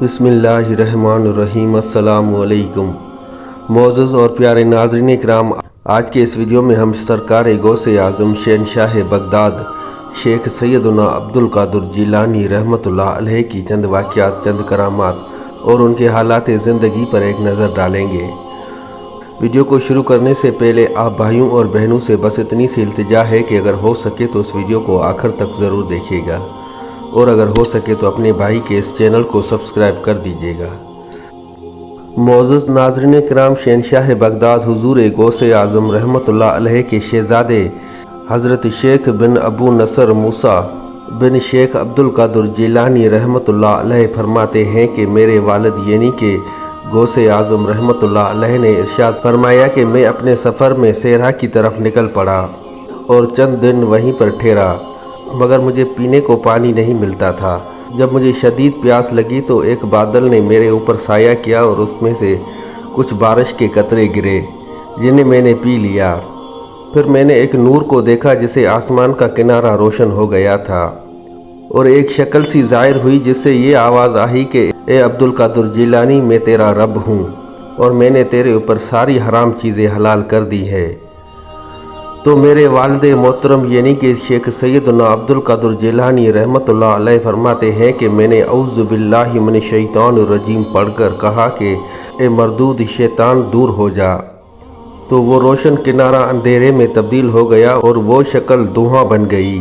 बिस्मिल्लाहिर्रहमानिर्रहीम। अस्सलाम वालेकुम। मोअज़्ज़ज़ और प्यारे नाज़रीन इकराम, आज के इस वीडियो में हम सरकार गौसे आज़म शहंशाह बगदाद शेख सैयदना अब्दुल कादिर जिलानी रहमतुल्लाह अलैह की चंद वाक़यात, चंद करामात और उनके हालात ज़िंदगी पर एक नज़र डालेंगे। वीडियो को शुरू करने से पहले आप भाइयों और बहनों से बस इतनी सी इल्तिजा है कि अगर हो सके तो इस वीडियो को आखिर तक ज़रूर देखिएगा और अगर हो सके तो अपने भाई के इस चैनल को सब्सक्राइब कर दीजिएगा। मोअज़्ज़ज़ नाज़रीन किराम, शहंशाह बगदाद हुज़ूर गौसे आज़म रहमतुल्लाह अलैह के शहज़ादे हज़रत शेख बिन अबू नसर मूसा बिन शेख अब्दुल कादिर जिलानी रहमतुल्लाह अलैह फरमाते हैं कि मेरे वालिद यानी कि गौसे आज़म रहमतुल्लाह अलैह ने इरशाद फरमाया कि मैं अपने सफ़र में सेहरा की तरफ निकल पड़ा और चंद दिन वहीं पर ठहरा, मगर मुझे पीने को पानी नहीं मिलता था। जब मुझे शदीद प्यास लगी तो एक बादल ने मेरे ऊपर साया किया और उसमें से कुछ बारिश के कतरे गिरे जिन्हें मैंने पी लिया। फिर मैंने एक नूर को देखा जिसे आसमान का किनारा रोशन हो गया था और एक शक्ल सी ज़ाहिर हुई जिससे ये आवाज़ आई कि ए अब्दुल कादिर जिलानी, मैं तेरा रब हूँ और मैंने तेरे ऊपर सारी हराम चीज़ें हलाल कर दी है। तो मेरे वालिद मोहतरम यानी कि शेख सैयदना अब्दुल कादिर जिलानी रहमतुल्लाह अलैह फरमाते हैं कि मैंने औज़ु बिल्लाहि मिनश शैतानिर रजीम पढ़कर कहा कि ए मरदूद शैतान दूर हो जा। तो वो रोशन किनारा अंधेरे में तब्दील हो गया और वो शक्ल धुआं बन गई।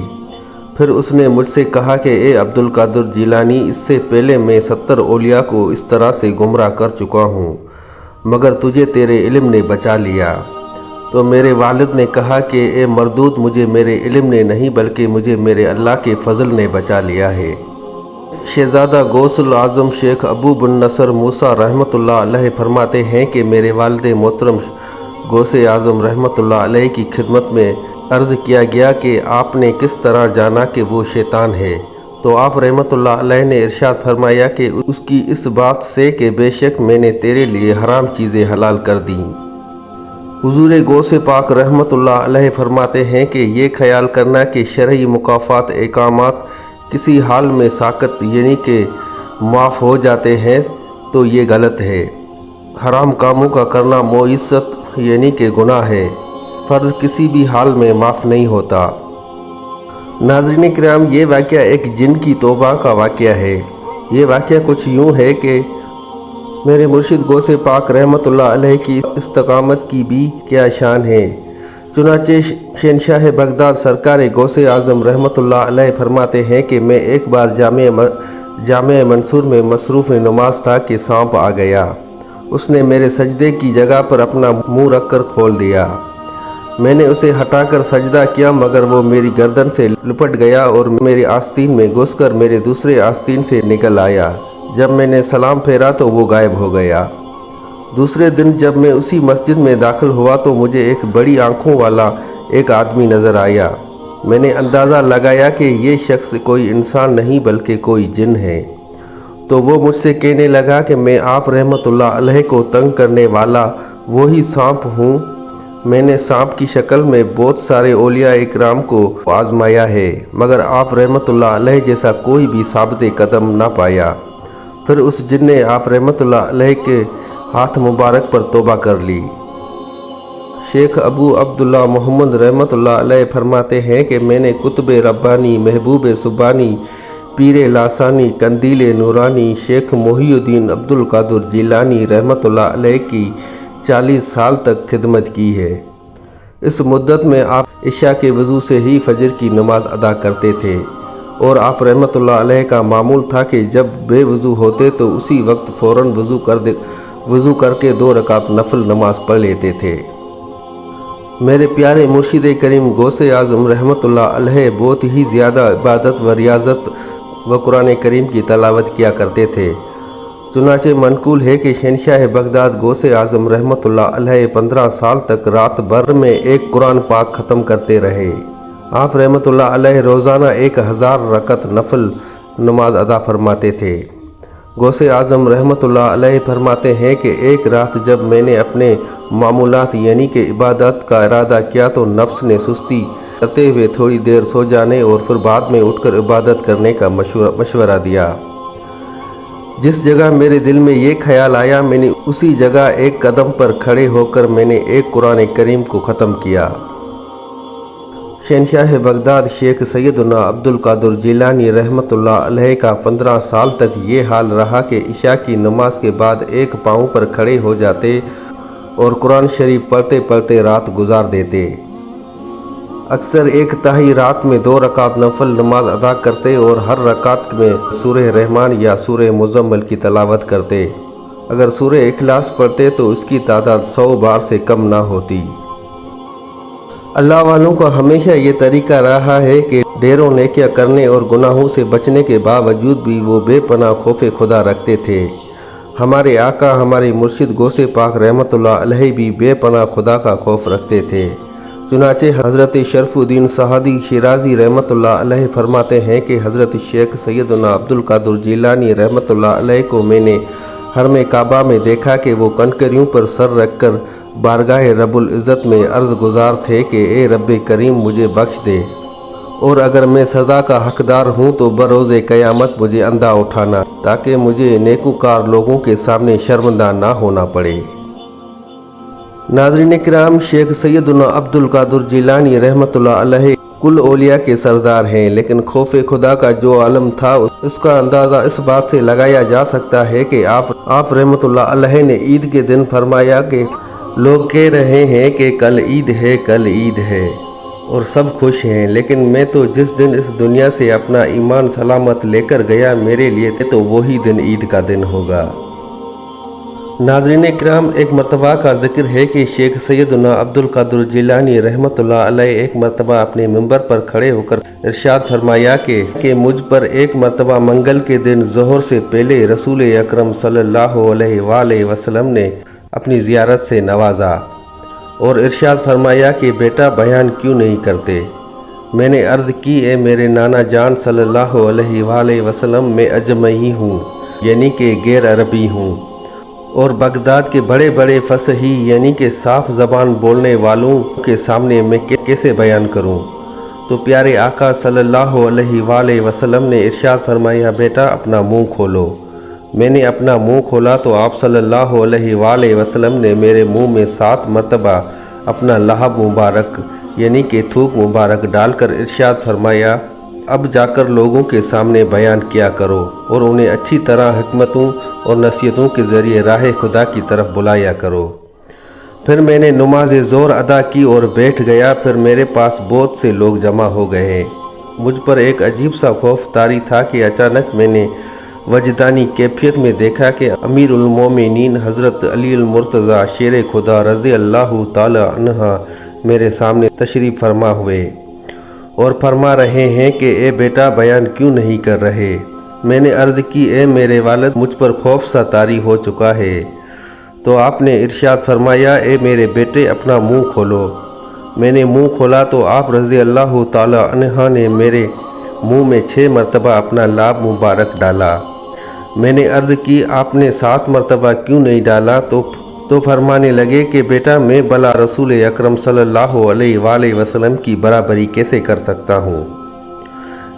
फिर उसने मुझसे कहा कि ए अब्दुल कादिर जिलानी, इससे पहले मैं 70 औलिया को इस तरह से गुमराह कर चुका हूँ, मगर तुझे तेरे इल्म ने बचा लिया। तो मेरे वालिद ने कहा कि ए मरदूद, मुझे मेरे इल्म ने नहीं बल्कि मुझे मेरे अल्लाह के फजल ने बचा लिया है। शहज़ादा गौसुल आज़म शेख अबू बिन नसर मूसा रहमतुल्लाह अलैह फरमाते हैं कि मेरे वालिद मोहतरम गौसे आज़म रहमतुल्लाह अलैह की खिदमत में अर्ज़ किया गया कि आपने किस तरह जाना कि वो शैतान है। तो आप रहमतुल्लाह अलैह ने इरशाद फरमाया कि उसकी इस बात से कि बेशक मैंने तेरे लिए हराम चीज़ें हलाल कर दी। हुज़ूर गौसे पाक रहमतुल्लाह अलैह फरमाते हैं कि ये ख्याल करना कि शरई मुकाफ़ात एकामात किसी हाल में साकत यानी कि माफ़ हो जाते हैं तो ये गलत है। हराम कामों का करना मोइज़्ज़त यानी कि गुनाह है। फ़र्ज़ किसी भी हाल में माफ़ नहीं होता। नाज़रीन किराम, ये वाक़या एक जिन की तौबा का वाक़या है। ये वाक़या कुछ यूँ है कि मेरे मुर्शिद गौसे पाक रहमतुल्लाह अलैह की इस्तकामत की भी क्या शान है। चुनाचे शहंशाह बगदाद सरकार गौसे आज़म रहमतुल्लाह अलैह फरमाते हैं कि मैं एक बार जामे मंसूर में मसरूफ़ नमाज था कि सांप आ गया। उसने मेरे सजदे की जगह पर अपना मुँह रख कर खोल दिया। मैंने उसे हटाकर सजदा किया मगर वो मेरी गर्दन से लिपट गया और मेरे आस्तीन में घुसकर मेरे दूसरे आस्तीन से निकल आया। जब मैंने सलाम फेरा तो वो गायब हो गया। दूसरे दिन जब मैं उसी मस्जिद में दाखिल हुआ तो मुझे एक बड़ी आंखों वाला एक आदमी नज़र आया। मैंने अंदाज़ा लगाया कि ये शख्स कोई इंसान नहीं बल्कि कोई जिन है। तो वो मुझसे कहने लगा कि मैं आप रहमतुल्लाह अलैह को तंग करने वाला वही सांप हूँ। मैंने सांप की शक्ल में बहुत सारे औलिया इकराम को आजमाया है मगर आप रहमतुल्लाह अलैह जैसा कोई भी साबित कदम ना पाया। फिर उस जिन ने आप रहमतुल्लाह अलैह के हाथ मुबारक पर तौबा कर ली। शेख अबू अब्दुल्ला मोहम्मद रहमतुल्लाह अलैह फरमाते हैं कि मैंने कुतुब रब्बानी, महबूब सुबानी, पीर लासानी, कंदील नूरानी, शेख मोहिउद्दीन अब्दुल कादिर जिलानी रहमतुल्लाह अलैह की 40 साल तक खिदमत की है। इस मुद्दत में आप इशा के वज़ू से ही फजर की नमाज अदा करते थे और आप रहमतुल्लाह अलैह का मामूल था कि जब बेवज़ू होते तो उसी वक्त फ़ौरन वज़ू करके 2 रकात नफल नमाज पढ़ लेते थे। मेरे प्यारे मुर्शिद करीम गौसे आज़म रहमतुल्लाह अलैह बहुत ही ज़्यादा इबादत व रियाज़त व कुरान करीम की तलावत किया करते थे। चुनाचे मनकूल है कि शहंशाह बगदाद गौसे आज़म रहमतुल्लाह अलैह 15 साल तक रात भर में एक कुरान पाक ख़त्म करते रहे। आप रहमतुल्लाह अलैह रोज़ाना 1000 रकत नफल नमाज अदा फरमाते थे। गौसे आज़म रहमतुल्लाह अलैह फरमाते हैं कि एक रात जब मैंने अपने मामूलात यानी कि इबादत का इरादा किया तो नफ्स ने सुस्ती करते हुए थोड़ी देर सो जाने और फिर बाद में उठकर इबादत करने का मशवरा दिया। जिस जगह मेरे दिल में ये ख्याल आया, मैंने उसी जगह एक कदम पर खड़े होकर मैंने एक कुरान करीम को ख़त्म किया। शहनशाह बगदाद शेख सैयदना अब्दुल कादिर जिलानी रहमतुल्लाह अलैह का 15 साल तक ये हाल रहा कि इशा की नमाज के बाद एक पाँव पर खड़े हो जाते और कुरान शरीफ पढ़ते पढ़ते रात गुजार देते। अक्सर एक ताही रात में 2 रकात नफल नमाज अदा करते और हर रकात में सूरह रहमान या सूरह मुज़म्मिल की तलावत करते। अगर सूरह इखलास पढ़ते तो उसकी तादाद 100 बार से कम ना होती। अल्लाह वालों का हमेशा ये तरीका रहा है कि ढेरों नेकियां करने और गुनाहों से बचने के बावजूद भी वो बेपनाह खौफ खुदा रखते थे। हमारे आका हमारे मुर्शिद गौसे पाक रहमतुल्लाह अलैह भी बेपनाह खुदा का खौफ रखते थे। चुनाचे हज़रत शरफुद्दीन सहादी शिराजी रहमतुल्लाह अलैह फरमाते हैं कि हज़रत शेख सैयदना अब्दुल कादिर जिलानी रहमतुल्लाह अलैह को मैंने हरम काबा में देखा कि वो कनकरियों पर सर रखकर बारगाह रब्बुल इज़्ज़त में अर्ज़ गुज़ार थे कि ए रब्बे करीम मुझे बख्श दे, और अगर मैं सज़ा का हकदार हूँ तो बरोज़े क़यामत मुझे अंधा उठाना, ताकि मुझे नेकूकार लोगों के सामने शर्मिंदा ना होना पड़े। नाज़रीन किराम, शेख सैयदना अब्दुल कादिर जिलानी रहमतुल्लाह अलैह कुल औलिया के सरदार हैं, लेकिन खौफ खुदा का जो आलम था उसका अंदाज़ा इस बात से लगाया जा सकता है कि आप रहमतुल्लाह अलैह ने ईद के दिन फरमाया कि लोग कह रहे हैं कि कल ईद है, कल ईद है, और सब खुश हैं, लेकिन मैं तो जिस दिन इस दुनिया से अपना ईमान सलामत लेकर गया, मेरे लिए तो वही दिन ईद का दिन होगा। नाज़रीन किराम, एक मरतबा का जिक्र है कि शेख सैयदना अब्दुल कादिर जिलानी रहमतुल्लाह अलैह एक मरतबा अपने मिंबर पर खड़े होकर इरशाद फरमाया कि मुझ पर एक मरतबा मंगल के दिन ज़ोहर से पहले रसूल अकरम सल्लल्लाहु अलैहि वसल्लम ने अपनी ज़ियारत से नवाजा और इरशाद फरमाया कि बेटा बयान क्यों नहीं करते। मैंने अर्ज़ की, ए मेरे नाना जान सल्लल्लाहु अलैहि वसल्लम, मैं अजमी हूँ, यानी कि गैर अरबी हूँ, और बगदाद के बड़े बड़े फसही यानी कि साफ़ ज़बान बोलने वालों के सामने मैं कैसे बयान करूं। तो प्यारे आका सल्लल्लाहु अलैहि वसल्लम ने इरशाद फरमाया, बेटा अपना मुंह खोलो। मैंने अपना मुंह खोला तो आप सल्लल्लाहु अलैहि वसल्लम ने मेरे मुंह में 7 मरतबा अपना लहब मुबारक यानी कि थूक मुबारक डालकर इरशाद फरमाया, अब जाकर लोगों के सामने बयान किया करो और उन्हें अच्छी तरह हिकमतों और नसीहतों के ज़रिए राह खुदा की तरफ बुलाया करो। फिर मैंने नमाज ज़ोहर अदा की और बैठ गया। फिर मेरे पास बहुत से लोग जमा हो गए। मुझ पर एक अजीब सा खौफ तारी था कि अचानक मैंने वजदानी कैफियत में देखा कि अमीरुल मोमिनीन हज़रत अली मुर्तज़ा शेर खुदा रज़ी अल्लाह ताला अन्हा मेरे सामने तशरीफ़ फरमा हुए और फरमा रहे हैं कि ए बेटा बयान क्यों नहीं कर रहे। मैंने अर्ज़ की, ए मेरे वालिद, मुझ पर खौफ सा तारी हो चुका है। तो आपने इरशाद फरमाया, ए मेरे बेटे अपना मुंह खोलो। मैंने मुंह खोला तो आप रज़ी अल्लाह ताला अन्हा ने मेरे मुंह में 6 मरतबा अपना लाभ मुबारक डाला। मैंने अर्ज़ की, आपने 7 मरतबा क्यों नहीं डाला? तो फरमाने लगे कि बेटा मैं भला रसूल अकरम सल्लल्लाहु अलैहि वसल्लम की बराबरी कैसे कर सकता हूँ।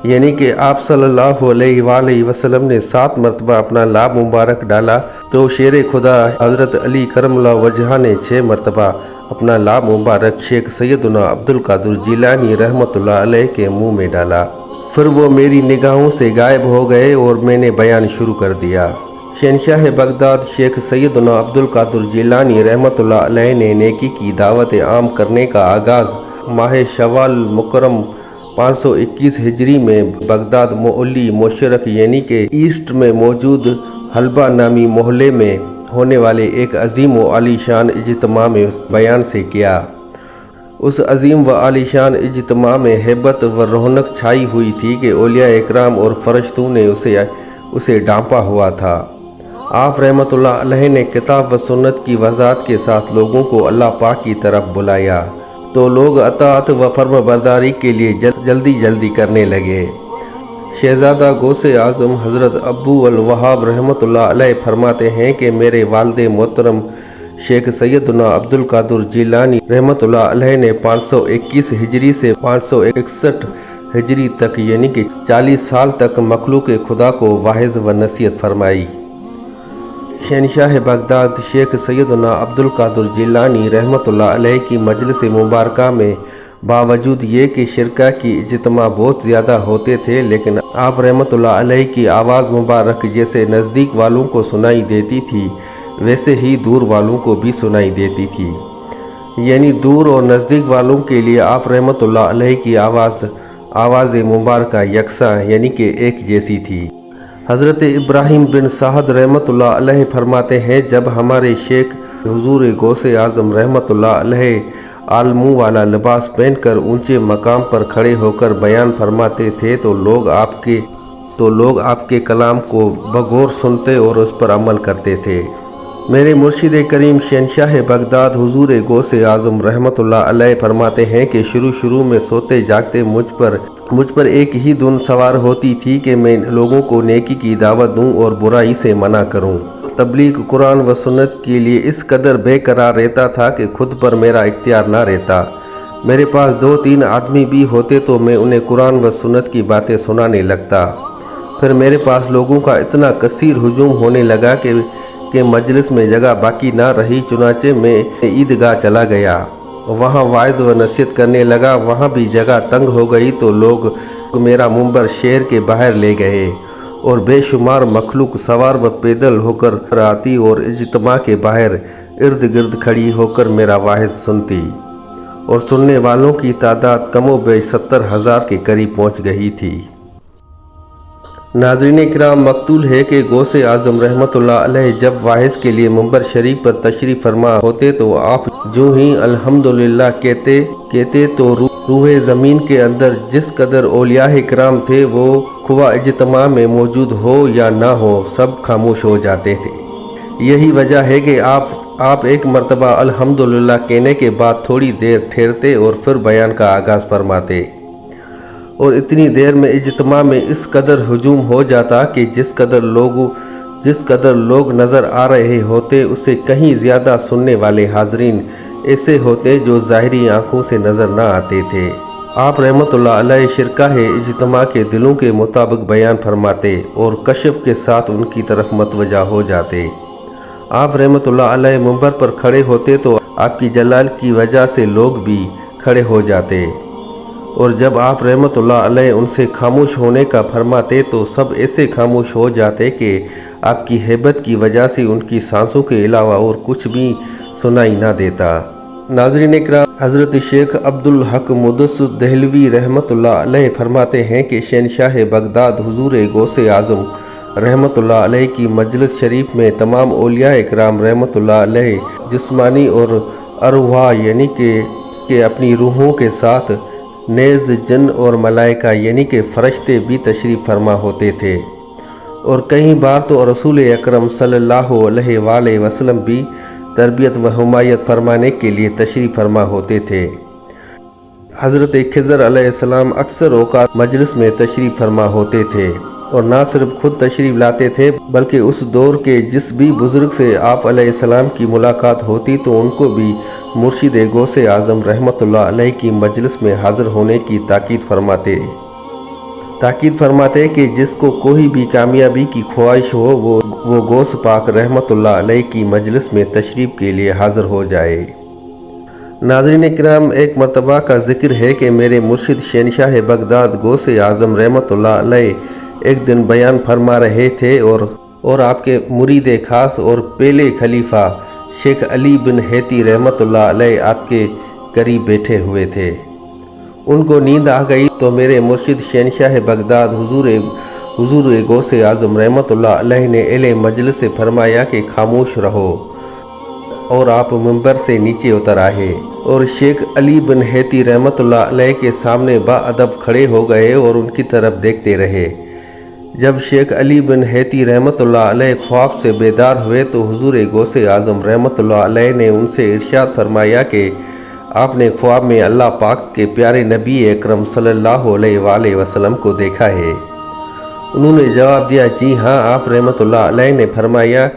यानी कि आप सल्लल्लाहु अलैहि वसल्लम ने 7 मरतबा अपना लाभ मुबारक डाला तो शेर खुदा हज़रत अली करमल्लाहु वजहा ने 6 मरतबा अपना लाभ मुबारक शेख सैयदना अब्दुल कादिर जिलानी रहमतुल्लाह अलैह के मुँह में डाला। फिर वो मेरी निगाहों से गायब हो गए और मैंने बयान शुरू कर दिया। शहनशाह बगदाद शेख सैयदना अब्दुल कादिर जिलानी रहमतुल्लाह अलैह ने नेकी की दावत आम करने का आगाज़ माह शवाल मुकर्रम 521 हिजरी में बगदाद मोअल्ली मोशरक यानी कि ईस्ट में मौजूद हलबा नामी मोहल्ले में होने वाले एक अजीम व आलीशान इज्तिमा में बयान से किया। उस अजीम व आलीशान इज्तिमा में हैबत व रौनक छाई हुई थी कि औलिया इकराम और फरिश्तों ने उसे ढांपा हुआ था। आप रहमतुल्लाह अलैह ने किताब व सुन्नत की वज़ाहत के साथ लोगों को अल्लाह पाक की तरफ बुलाया तो लोग अताअत व फर्माबरदारी के लिए जल्दी करने लगे। शहज़ादा गौसे आज़म हज़रत अबू अल वहाब रहमतुल्लाह अलैह फरमाते हैं कि मेरे वालिद मोहतरम शेख सैयदना अब्दुल कादिर जिलानी रहमतुल्लाह अलैह ने 521 हिजरी से 561 हिजरी तक यानी कि 40 साल तक मखलूक खुदा को वाइज़ व नसीहत फरमाई। शहनशाह बगदाद शेख सैयदना अब्दुल कादिर जिलानी रहमतुल्लाह अलैह की मजलिस मुबारका में बावजूद ये कि शिरका की इज्तिमा बहुत ज़्यादा होते थे, लेकिन आप रहमतुल्लाह अलैह की आवाज़ मुबारक जैसे नज़दीक वालों को सुनाई देती थी वैसे ही दूर वालों को भी सुनाई देती थी। यानी दूर और नज़दीक वालों के लिए आप रहमतुल्लाह अलैह की आवाज़ मुबारक यकसा यानी कि एक जैसी थी। हज़रत इब्राहिम बिन साहद रहमतुल्लाह अलैह फरमाते हैं, जब हमारे शेख हुजूर गौसे आज़म रहमतुल्लाह अलैह आलमू वाला लिबास पहनकर ऊंचे मकाम पर खड़े होकर बयान फरमाते थे तो लोग आपके कलाम को बगौर सुनते और उस पर अमल करते थे। मेरे मुर्शिद करीम शहनशाह बगदाद हुजूर गौसे आज़म रहमतुल्लाह अलैह फरमाते हैं कि शुरू में सोते जागते मुझ पर एक ही धुन सवार होती थी कि मैं लोगों को नेकी की दावत दूं और बुराई से मना करूं। तबलीग कुरान व सुन्नत के लिए इस कदर बेकरार रहता था कि खुद पर मेरा इख्तियार ना रहता। मेरे पास 2-3 आदमी भी होते तो मैं उन्हें कुरान व सुन्नत की बातें सुनाने लगता। फिर मेरे पास लोगों का इतना कसीर हुजूम होने लगा कि मजलिस में जगह बाकी ना रही। चुनाचे मैं ईदगाह चला गया, वहाँ वाइज़ व नसीहत करने लगा। वहाँ भी जगह तंग हो गई तो लोग मेरा मुंबर शहर के बाहर ले गए और बेशुमार मखलूक सवार व पैदल होकर आती और इज्तिमा के बाहर इर्द गिर्द खड़ी होकर मेरा वाइज़ सुनती और सुनने वालों की तादाद कमो बेश 70,000 के करीब पहुँच गई थी। नाज़रीन इकराम, मकतूल है कि गौसे आज़म रहमतुल्लाह अलैह जब वाइज़ के लिए मुंबर शरीफ पर तशरीफ़ फरमा होते तो आप जो ही अल्हम्दुलिल्लाह कहते तो रूहे ज़मीन के अंदर जिस कदर औलिया इकराम थे वो खुआ इज्तिमा में मौजूद हो या ना हो सब खामोश हो जाते थे। यही वजह है कि आप एक मरतबा अल्हम्दुलिल्लाह कहने के बाद थोड़ी देर ठहरते और फिर बयान का आगाज़ फरमाते और इतनी देर में इज्तिमा में इस कदर हुजूम हो जाता कि जिस कदर लोग नज़र आ रहे होते उससे कहीं ज़्यादा सुनने वाले हाजरीन ऐसे होते जो ज़ाहिरी आँखों से नज़र ना आते थे। आप रहमतुल्लाह अलैह शिरकाह इज्तिमा के दिलों के मुताबिक बयान फरमाते और कशफ के साथ उनकी तरफ मतवजा हो जाते। आप रहमतुल्लाह अलैह मुंबर पर खड़े होते तो आपकी जलाल की वजह से लोग भी खड़े हो जाते और जब आप रहमतुल्लाह अलैह उनसे खामोश होने का फरमाते तो सब ऐसे खामोश हो जाते कि आपकी हैबत की वजह से उनकी सांसों के अलावा और कुछ भी सुनाई ना देता। नाज़रीन इकराम, हज़रत शेख अब्दुल हक मुदस्सिर दहलवी रहमतुल्लाह अलैह फरमाते हैं कि शहनशाह बगदाद हुजूर गौसे आज़म रहमतुल्लाह अलैह की मजलिस शरीफ में तमाम औलिया इकराम रहमतुल्लाह अलैह जिस्मानी और अरवाह यानी कि अपनी रूहों के साथ नेज़ जिन और मलाइका यानी कि फ़रिश्ते भी तशरीफ़ फरमा होते थे और कई बार तो रसूल अकरम सल्लल्लाहु अलैहि वसल्लम भी तरबियत व हिमायत फरमाने के लिए तशरीफ़ फरमा होते थे। हज़रत खिज़र अलैहिस्सलाम अक्सर औक़ात मजलिस में तशरीफ़ फरमा होते थे और ना सिर्फ खुद तशरीफ़ लाते थे बल्कि उस दौर के जिस भी बुज़ुर्ग से आप अलैहिस्सलाम की मुलाकात होती तो उनको भी मुर्शिद गौसे आज़म रहमतुल्लाह अलैह की मजलिस में हाज़िर होने की ताकीद फरमाते कि जिसको कोई भी कामयाबी की ख्वाहिश हो वो गौस पाक रहमतुल्लाह अलैह की मजलिस में तशरीफ़ के लिए हाज़िर हो जाए। नाज़रीन इकराम, एक मरतबा का ज़िक्र है कि मेरे मुर्शिद शहनशाह बगदाद गौसे आज़म रहमतुल्लाह अलैह एक दिन बयान फरमा रहे थे और आपके मुरीद खास और पहले खलीफा शेख अली बिन हैती रहमतुल्लाह अलैह आपके करीब बैठे हुए थे। उनको नींद आ गई तो मेरे मुर्शिद शहनशाह बगदाद हुजूर गौसे आज़म रहमतुल्लाह अलैह ने एले मजलिस से फरमाया कि खामोश रहो और आप मिंबर से नीचे उतर आए और शेख अली बिन हैती रहमतुल्लाह अलैह के सामने बाअदब खड़े हो गए और उनकी तरफ देखते रहे। जब शेख अली बिन हैती रहमतुल्लाह अलैह ख्वाब से बेदार हुए तो हुजूर गौसे आज़म रहमतुल्लाह अलैह ने उनसे इरशाद फरमाया कि आपने ख्वाब में अल्लाह पाक के प्यारे नबी अकरम सल्लल्लाहु अलैहि वसल्लम को देखा है। उन्होंने जवाब दिया, जी हाँ। आप रहमतुल्लाह अलैह ने फरमाया,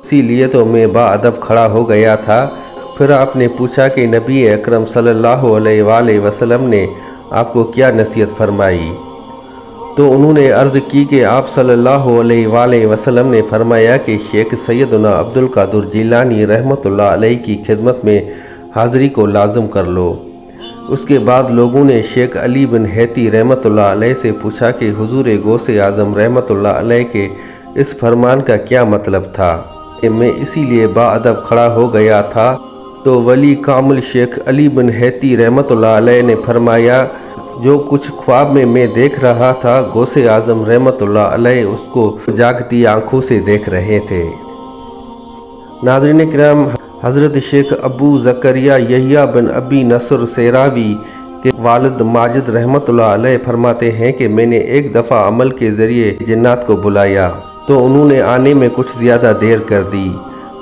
इसीलिए तो मैं बाअदब खड़ा हो गया था। फिर आपने पूछा कि नबी अकरम सल्लल्लाहु अलैहि वसल्लम ने आपको क्या नसीहत फरमाई। تو انہوں نے عرض کی کہ آپ صلی اللہ علیہ وآلہ وسلم نے فرمایا کہ شیخ سیدنا عبد القادر جیلانی رحمۃ اللہ علیہ کی خدمت میں حاضری کو لازم کر لو۔ اس کے بعد لوگوں نے شیخ علی بن حیتی رحمۃ اللہ علیہ سے پوچھا کہ حضور غوث اعظم رحمۃ اللہ علیہ کے اس فرمان کا کیا مطلب تھا کہ میں اسی لیے باادب کھڑا ہو گیا تھا؟ تو ولی کامل شیخ علی بن حیتی رحمۃ اللہ علیہ نے فرمایا جو کچھ خواب میں دیکھ رہا تھا غوث اعظم رحمۃ اللہ علیہ اس کو جاگتی آنکھوں سے دیکھ رہے تھے۔ ناظرین کرام، حضرت شیخ ابو زکریا یحییٰ بن ابی نصر سیراوی کے والد ماجد رحمۃ اللہ علیہ فرماتے ہیں کہ میں نے ایک دفعہ عمل کے ذریعے جنات کو بلایا تو انہوں نے آنے میں کچھ زیادہ دیر کر دی۔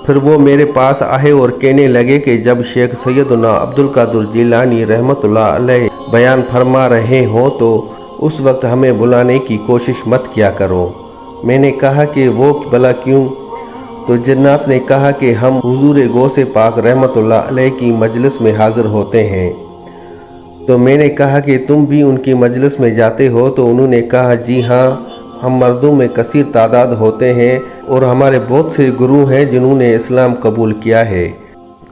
پھر وہ میرے پاس آئے اور کہنے لگے کہ جب شیخ سیدنا عبد القادر جیلانی رحمۃ اللہ علیہ بیان فرما رہے ہوں تو اس وقت ہمیں بلانے کی کوشش مت کیا کرو۔ میں نے کہا کہ وہ بھلا کیوں؟ تو جنات نے کہا کہ ہم حضور غوث پاک رحمۃ اللہ علیہ کی مجلس میں حاضر ہوتے ہیں۔ تو میں نے کہا کہ تم بھی ان کی مجلس میں جاتے ہو؟ تو انہوں نے کہا جی ہاں، ہم مردوں میں کثیر تعداد ہوتے ہیں اور ہمارے بہت سے گروہ ہیں جنہوں نے اسلام قبول کیا ہے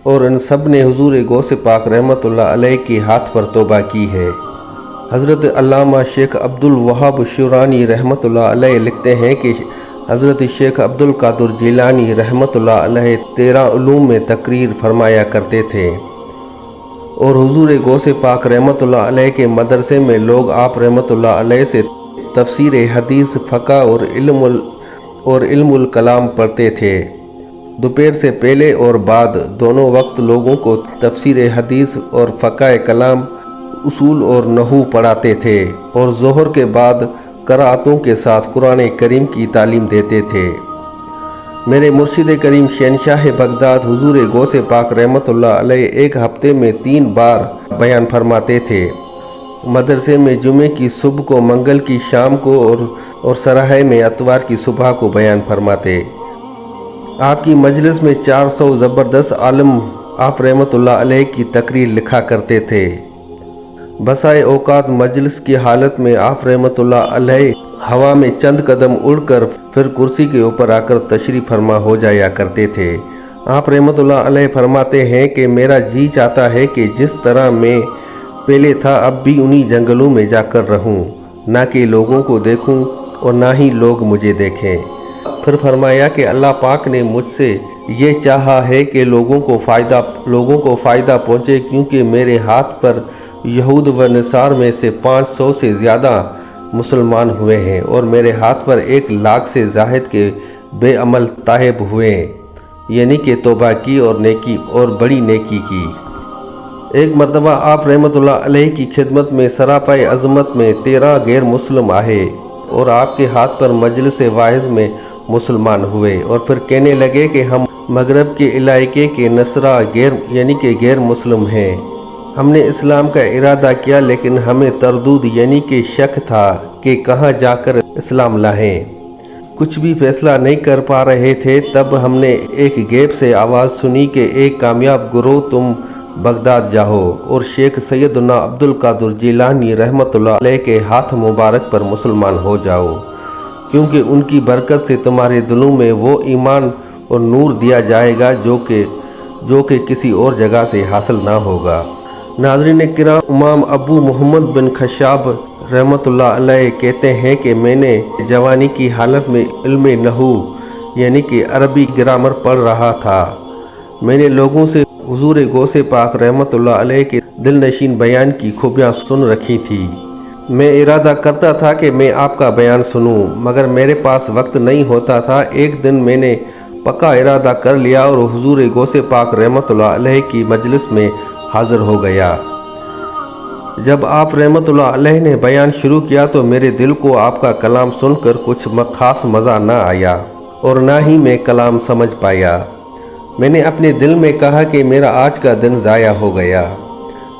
اور ان سب نے حضور غوث پاک رحمۃ اللہ علیہ کے ہاتھ پر توبہ کی ہے۔ حضرت علامہ شیخ عبد الوہاب شورانی رحمۃ اللہ علیہ لکھتے ہیں کہ حضرت شیخ عبد القادر جیلانی رحمۃ اللہ علیہ 13 علوم میں تقریر فرمایا کرتے تھے اور حضور غوث پاک رحمۃ اللہ علیہ کے مدرسے میں لوگ آپ رحمۃ اللہ علیہ سے تفسیر حدیث، فقہ اور علم الکلام پڑھتے تھے۔ دوپہر سے پہلے اور بعد دونوں وقت لوگوں کو تفسیر حدیث اور فقہ کلام، اصول اور نحو پڑھاتے تھے اور ظہر کے بعد قرأتوں کے ساتھ قرآن کریم کی تعلیم دیتے تھے۔ میرے مرشد کریم شہنشاہ بغداد حضور غوث پاک رحمۃ اللہ علیہ ایک ہفتے میں 3 بار بیان فرماتے تھے۔ مدرسے میں جمعے کی صبح کو، منگل کی شام کو اور سراہے میں اتوار کی صبح کو بیان فرماتے۔ آپ کی مجلس میں 400 زبردست عالم آپ رحمۃ اللہ علیہ کی تقریر لکھا کرتے تھے۔ بسائے اوقات مجلس کی حالت میں آپ رحمۃ اللہ علیہ ہوا میں چند قدم اڑ کر پھر کرسی کے اوپر آ کر تشریف فرما ہو جایا کرتے تھے۔ آپ رحمۃ اللہ علیہ فرماتے ہیں کہ میرا جی چاہتا ہے کہ جس طرح میں پہلے تھا اب بھی انہی جنگلوں میں جا کر رہوں، نہ کہ لوگوں کو دیکھوں اور نہ ہی لوگ مجھے دیکھیں۔ پھر فرمایا کہ اللہ پاک نے مجھ سے یہ چاہا ہے کہ لوگوں کو فائدہ پہنچے، کیونکہ میرے ہاتھ پر یہود و نصار میں سے 500 سے زیادہ مسلمان ہوئے ہیں اور میرے ہاتھ پر 1 لاکھ سے زائد کے بے عمل تائب ہوئے ہیں، یعنی کہ توبہ کی اور بڑی نیکی کی۔ ایک مرتبہ آپ رحمۃ اللہ علیہ کی خدمت میں سراپائے عظمت میں 13 غیر مسلم آئے اور آپ کے ہاتھ پر مجلس واعظ میں مسلمان ہوئے اور پھر کہنے لگے کہ ہم مغرب کے علاقے کے نصرہ یعنی کہ غیر مسلم ہیں۔ ہم نے اسلام کا ارادہ کیا لیکن ہمیں تردد یعنی کہ شک تھا کہ کہاں جا کر اسلام لائیں۔ کچھ بھی فیصلہ نہیں کر پا رہے تھے، تب ہم نے ایک غیب سے آواز سنی کہ ایک کامیاب گروہ تم بغداد جاؤ اور شیخ سیدنا عبد القادر جیلانی رحمۃ اللہ علیہ کے ہاتھ مبارک پر مسلمان ہو جاؤ، کیونکہ ان کی برکت سے تمہارے دلوں میں وہ ایمان اور نور دیا جائے گا جو کہ کسی اور جگہ سے حاصل نہ ہوگا۔ ناظرین کرام، امام ابو محمد بن خشاب رحمۃ اللہ علیہ کہتے ہیں کہ میں نے جوانی کی حالت میں علم نحو یعنی کہ عربی گرامر پڑھ رہا تھا۔ میں نے لوگوں سے حضور غوث پاک رحمۃ اللہ علیہ کے دل نشین بیان کی خوبیاں سن رکھی تھی۔ میں ارادہ کرتا تھا کہ میں آپ کا بیان سنوں، مگر میرے پاس وقت نہیں ہوتا تھا۔ ایک دن میں نے پکا ارادہ کر لیا اور حضور غوث پاک رحمۃ اللہ علیہ کی مجلس میں حاضر ہو گیا۔ جب آپ رحمۃ اللہ علیہ نے بیان شروع کیا تو میرے دل کو آپ کا کلام سن کر کچھ خاص مزہ نہ آیا اور نہ ہی میں کلام سمجھ پایا۔ میں نے اپنے دل میں کہا کہ میرا آج کا دن ضائع ہو گیا۔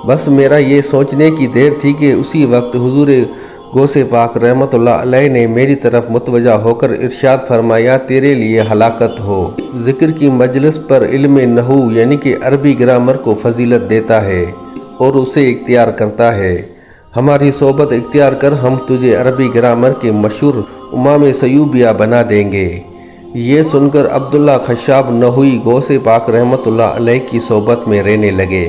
بس میرا یہ سوچنے کی دیر تھی کہ اسی وقت حضور غوث پاک رحمۃ اللہ علیہ نے میری طرف متوجہ ہو کر ارشاد فرمایا، تیرے لیے ہلاکت ہو۔ ذکر کی مجلس پر علم نحو یعنی کہ عربی گرامر کو فضیلت دیتا ہے اور اسے اختیار کرتا ہے۔ ہماری صحبت اختیار کر، ہم تجھے عربی گرامر کے مشہور امام سیوبیہ بنا دیں گے۔ یہ سن کر عبداللہ خشاب نحوی غوث پاک رحمۃ اللہ علیہ کی صحبت میں رہنے لگے،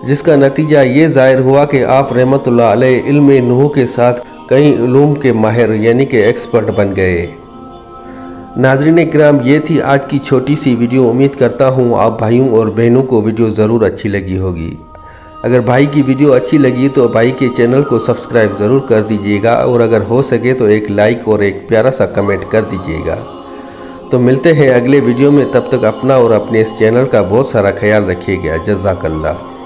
جس کا نتیجہ یہ ظاہر ہوا کہ آپ رحمۃ اللہ علیہ علم نحو کے ساتھ کئی علوم کے ماہر یعنی کہ ایکسپرٹ بن گئے۔ ناظرین کرام، یہ تھی آج کی چھوٹی سی ویڈیو۔ امید کرتا ہوں آپ بھائیوں اور بہنوں کو ویڈیو ضرور اچھی لگی ہوگی۔ اگر بھائی کی ویڈیو اچھی لگی تو بھائی کے چینل کو سبسکرائب ضرور کر دیجئے گا، اور اگر ہو سکے تو ایک لائک اور ایک پیارا سا کمنٹ کر دیجئے گا۔ تو ملتے ہیں اگلے ویڈیو میں، تب تک اپنا اور اپنے اس چینل کا بہت سارا خیال رکھیے گا۔ جزاک اللہ۔